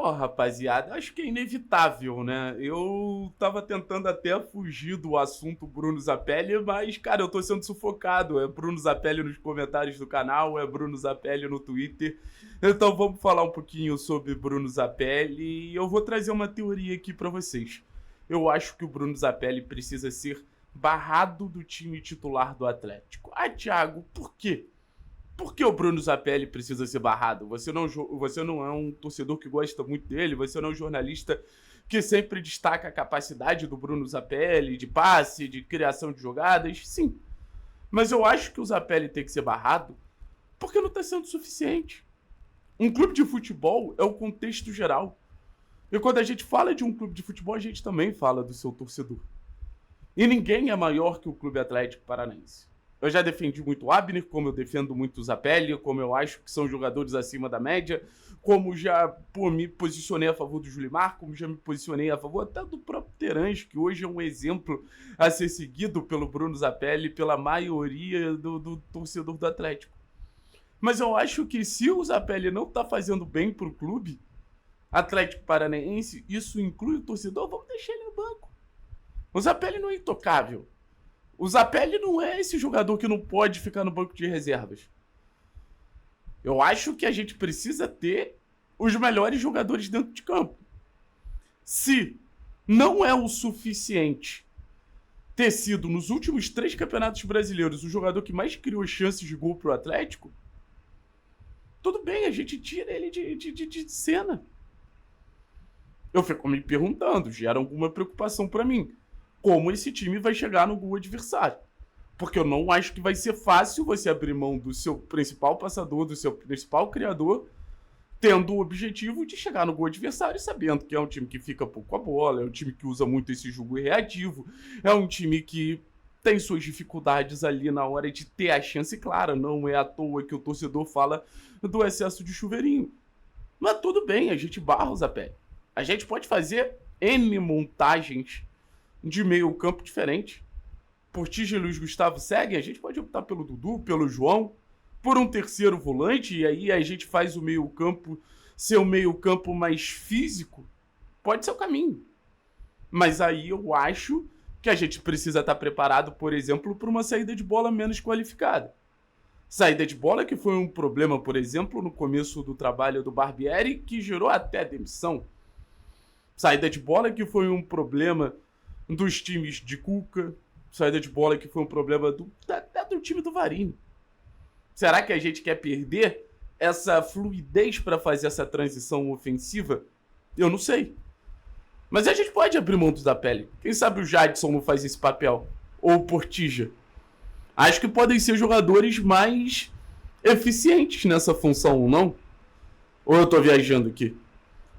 Ó, rapaziada, acho que é inevitável, né? Eu tava tentando até fugir do assunto Bruno Zapelli, mas, cara, eu tô sendo sufocado. É Bruno Zapelli nos comentários do canal, é Bruno Zapelli no Twitter. Então vamos falar um pouquinho sobre Bruno Zapelli e eu vou trazer uma teoria aqui pra vocês. Eu acho que o Bruno Zapelli precisa ser barrado do time titular do Atlético. Ah, Thiago, por quê? Por que o Bruno Zapelli precisa ser barrado? Você não é um torcedor que gosta muito dele, você não é um jornalista que sempre destaca a capacidade do Bruno Zapelli de passe, de criação de jogadas. Sim, mas eu acho que o Zapelli tem que ser barrado porque não está sendo suficiente. Um clube de futebol é o contexto geral. E quando a gente fala de um clube de futebol, a gente também fala do seu torcedor. E ninguém é maior que o Clube Atlético Paranaense. Eu já defendi muito o Abner, como eu defendo muito o Zapelli, como eu acho que são jogadores acima da média, como já me posicionei a favor do Julimar, como já me posicionei a favor até do próprio Terãs, que hoje é um exemplo a ser seguido pelo Bruno Zapelli, pela maioria do torcedor do Atlético. Mas eu acho que se o Zapelli não está fazendo bem para o clube Atlético Paranaense, isso inclui o torcedor, vamos deixar ele no banco. O Zapelli não é intocável. O Zapelli não é esse jogador que não pode ficar no banco de reservas. Eu acho que a gente precisa ter os melhores jogadores dentro de campo. Se não é o suficiente ter sido, nos últimos 3 campeonatos brasileiros, o jogador que mais criou chances de gol pro Atlético, tudo bem, a gente tira ele de cena. Eu fico me perguntando, gera alguma preocupação pra mim. Como esse time vai chegar no gol adversário. Porque eu não acho que vai ser fácil você abrir mão do seu principal passador, do seu principal criador, tendo o objetivo de chegar no gol adversário, sabendo que é um time que fica pouco com a bola, é um time que usa muito esse jogo reativo, é um time que tem suas dificuldades ali na hora de ter a chance clara. Não é à toa que o torcedor fala do excesso de chuveirinho. Mas tudo bem, a gente barra o Zapelli. A gente pode fazer N montagens de meio campo diferente. Portilla e Luiz Gustavo seguem, a gente pode optar pelo Dudu, pelo João, por um terceiro volante, e aí a gente faz o meio campo ser um meio campo mais físico. Pode ser o caminho. Mas aí eu acho que a gente precisa estar preparado, por exemplo, para uma saída de bola menos qualificada. Saída de bola que foi um problema, por exemplo, no começo do trabalho do Barbieri, que gerou até demissão. Saída de bola que foi um problema dos times de Cuca, saída de bola que foi um problema até do time do Varini. Será que a gente quer perder essa fluidez para fazer essa transição ofensiva? Eu não sei. Mas a gente pode abrir mão do Zapelli. Quem sabe o Jadson não faz esse papel? Ou o Portilla. Acho que podem ser jogadores mais eficientes nessa função, não? Ou eu tô viajando aqui?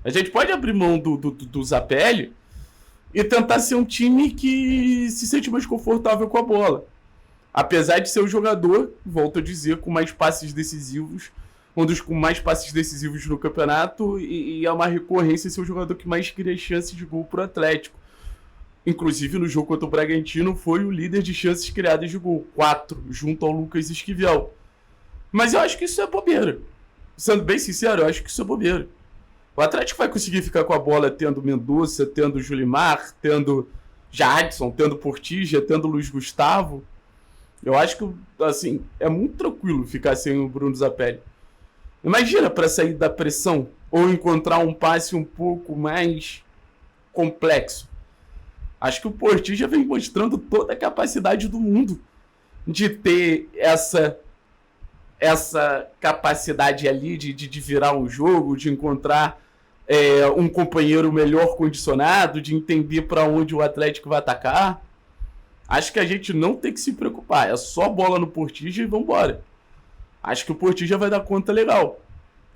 A gente pode abrir mão do Zapelli e tentar ser um time que se sente mais confortável com a bola. Apesar de ser um jogador, volto a dizer, com mais passes decisivos, um dos com mais passes decisivos no campeonato, e é uma recorrência ser o jogador que mais cria chances de gol pro Atlético. Inclusive, no jogo contra o Bragantino, foi o líder de chances criadas de gol, 4, junto ao Lucas Esquivel. Mas eu acho que isso é bobeira. Sendo bem sincero, eu acho que isso é bobeira. O Atlético vai conseguir ficar com a bola tendo Mendonça, tendo Julimar, tendo Jadson, tendo Portilla, tendo Luiz Gustavo. Eu acho que, assim, é muito tranquilo ficar sem o Bruno Zapelli. Imagina para sair da pressão ou encontrar um passe um pouco mais complexo. Acho que o Portilla vem mostrando toda a capacidade do mundo de ter essa capacidade ali de virar um jogo, de encontrar um companheiro melhor condicionado, de entender para onde o Atlético vai atacar. Acho que a gente não tem que se preocupar. É só bola no Portilla e vambora. Acho que o Portilla vai dar conta legal.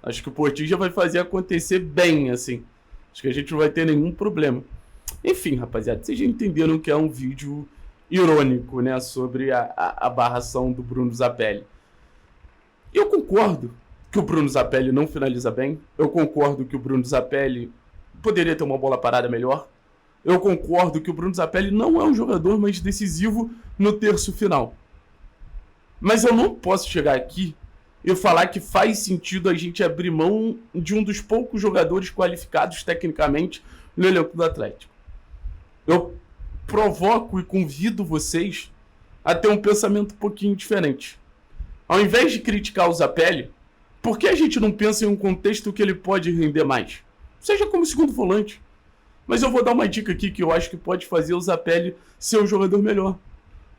Acho que o Portilla vai fazer acontecer bem, assim. Acho que a gente não vai ter nenhum problema. Enfim, rapaziada, vocês já entenderam que é um vídeo irônico, né? Sobre a barração do Bruno Zapelli. Eu concordo que o Bruno Zapelli não finaliza bem. Eu concordo que o Bruno Zapelli poderia ter uma bola parada melhor. Eu concordo que o Bruno Zapelli não é um jogador mais decisivo no terço final. Mas eu não posso chegar aqui e falar que faz sentido a gente abrir mão de um dos poucos jogadores qualificados tecnicamente no elenco do Atlético. Eu provoco e convido vocês a ter um pensamento um pouquinho diferente. Ao invés de criticar o Zapelli, por que a gente não pensa em um contexto que ele pode render mais? Seja como segundo volante. Mas eu vou dar uma dica aqui que eu acho que pode fazer o Zapelli ser um jogador melhor.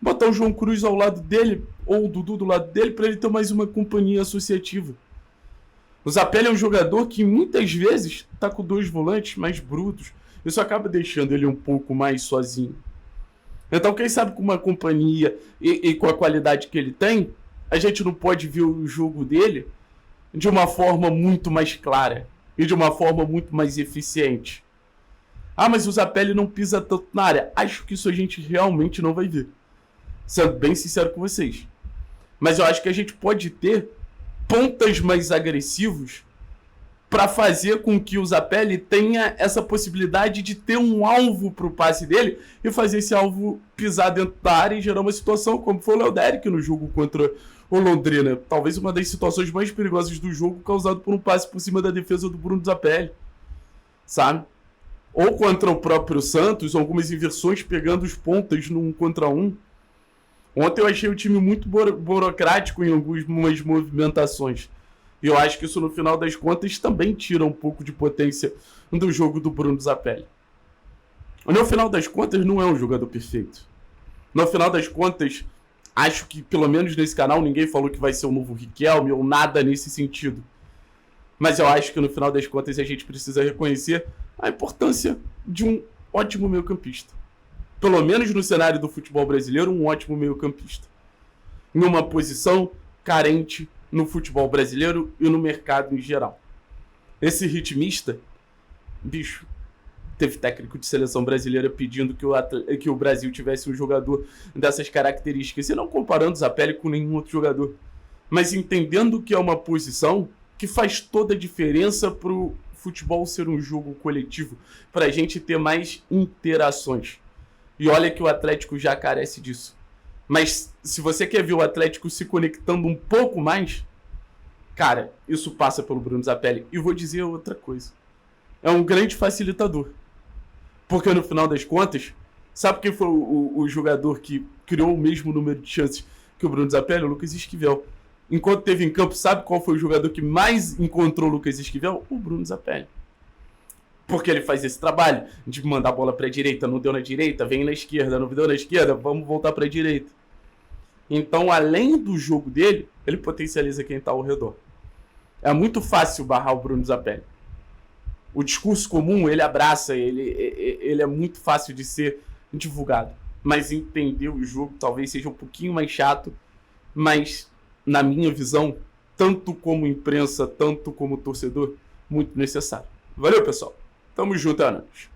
Botar o João Cruz ao lado dele, ou o Dudu do lado dele, para ele ter mais uma companhia associativa. O Zapelli é um jogador que muitas vezes está com dois volantes mais brutos. Isso acaba deixando ele um pouco mais sozinho. Então, quem sabe com uma companhia e com a qualidade que ele tem, a gente não pode ver o jogo dele de uma forma muito mais clara e de uma forma muito mais eficiente. Ah, mas o Zapelli não pisa tanto na área. Acho que isso a gente realmente não vai ver. Sendo bem sincero com vocês. Mas eu acho que a gente pode ter pontas mais agressivos para fazer com que o Zapelli tenha essa possibilidade de ter um alvo para o passe dele e fazer esse alvo pisar dentro da área e gerar uma situação como foi o Léo Derrick no jogo contra o Londrina. Talvez uma das situações mais perigosas do jogo causado por um passe por cima da defesa do Bruno Zapelli. Sabe? Ou contra o próprio Santos, algumas inversões pegando os pontas num contra um. Ontem eu achei o time muito burocrático em algumas movimentações. E eu acho que isso, no final das contas, também tira um pouco de potência do jogo do Bruno Zapelli. No final das contas, não é um jogador perfeito. No final das contas, acho que, pelo menos nesse canal, ninguém falou que vai ser o novo Riquelme ou nada nesse sentido. Mas eu acho que, no final das contas, a gente precisa reconhecer a importância de um ótimo meio-campista. Pelo menos no cenário do futebol brasileiro, um ótimo meio-campista. Em uma posição carente no futebol brasileiro e no mercado em geral. Esse ritmista, bicho, teve técnico de seleção brasileira pedindo que o Brasil tivesse um jogador dessas características. E não comparando o Zapelli com nenhum outro jogador. Mas entendendo que é uma posição que faz toda a diferença para o futebol ser um jogo coletivo. Para a gente ter mais interações. E olha que o Atlético já carece disso. Mas se você quer ver o Atlético se conectando um pouco mais, cara, isso passa pelo Bruno Zapelli. E vou dizer outra coisa. É um grande facilitador. Porque no final das contas, sabe quem foi o jogador que criou o mesmo número de chances que o Bruno Zapelli? O Lucas Esquivel. Enquanto teve em campo, sabe qual foi o jogador que mais encontrou o Lucas Esquivel? O Bruno Zapelli. Porque ele faz esse trabalho de mandar a bola para a direita, não deu na direita, vem na esquerda, não deu na esquerda, vamos voltar para a direita. Então, além do jogo dele, ele potencializa quem está ao redor. É muito fácil barrar o Bruno Zapelli. O discurso comum, ele abraça, ele é muito fácil de ser divulgado. Mas entender o jogo talvez seja um pouquinho mais chato, mas, na minha visão, tanto como imprensa, tanto como torcedor, muito necessário. Valeu, pessoal! Tamo junto, é nóis.